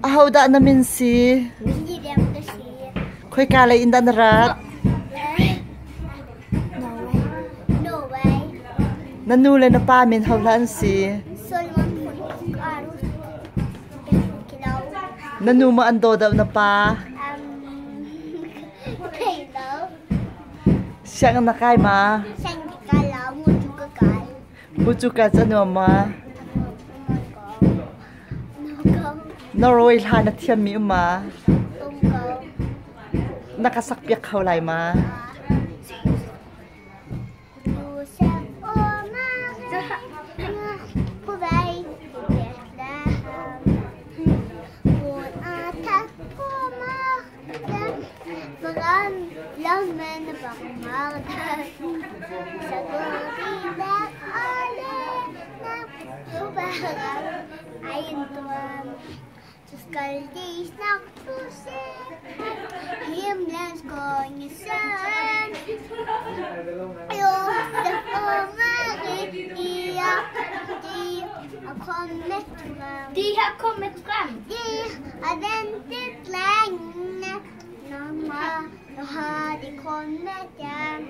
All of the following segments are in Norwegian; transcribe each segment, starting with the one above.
Ahoda namin si Koy kala indan rat Nanula na pamin hawlaan si Nanuma ando daw na pa Siya ang nakay ma Bujuka sa ma Norway hana tiyan mi ma Nakasakpiak hawlay ma Skal de snakke på seg, himmelens konge sønn. Josef og Maria, de har kommet frem. De har kommet frem. De har ventet lenge. Nå har de kommet hjem.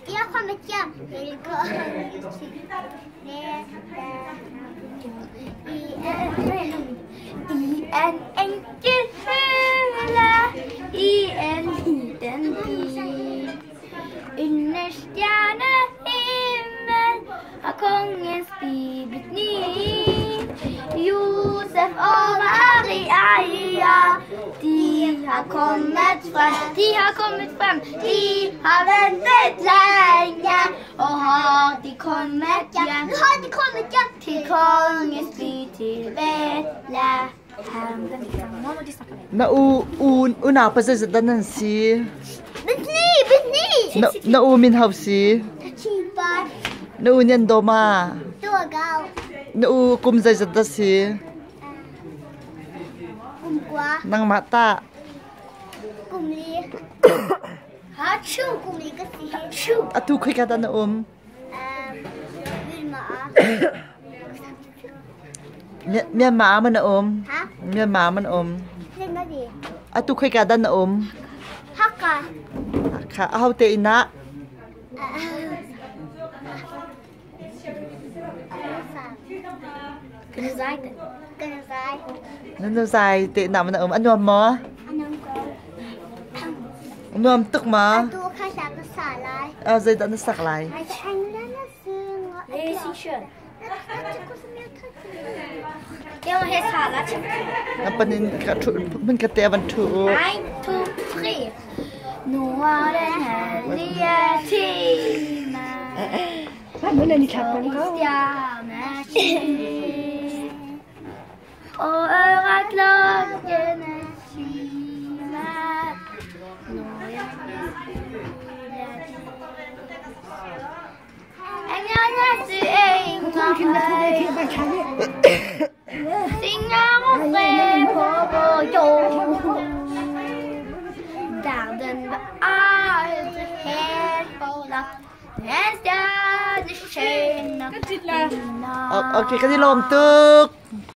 De har kommet hjem til kongens I en enkel hule, I en liten by. Under stjernehimmel har kongens by blitt ny. Josef og Maria, de har kommet frem. De har kommet frem. De har ventet lenge. Og har de kommet hjem? Nå har de kommet hjem til kongens by, til Betlehem. Na una pa sa danan si Benni Na min haw si Chibar Na unyan doma Tuagaw Na kumzay sa da si Kumkwa Nang mata Kumli Hachu kumli kasi Hachu Atu koy kada na Vilma Mian ma man na Ha? Mian ma man Sino di? Atu koy kada na Haka Ka ahaw te ina Ganazay Nanusay te na man na Ano mo? Anong ko? Ano am tuk ma? Atu ka sa kasalay Zay da na saklay Ay ang nanasing Leisure. Yung hesala Napanin ka man ka te avan tu 1, 2, 3 Nå er det hellige time Stjerneskin Og øreklokkene kimer Nå er det Synger og fred på vår jord Der den var aldri helt forlatt En stjerne skinner Okay, kan di lom tuk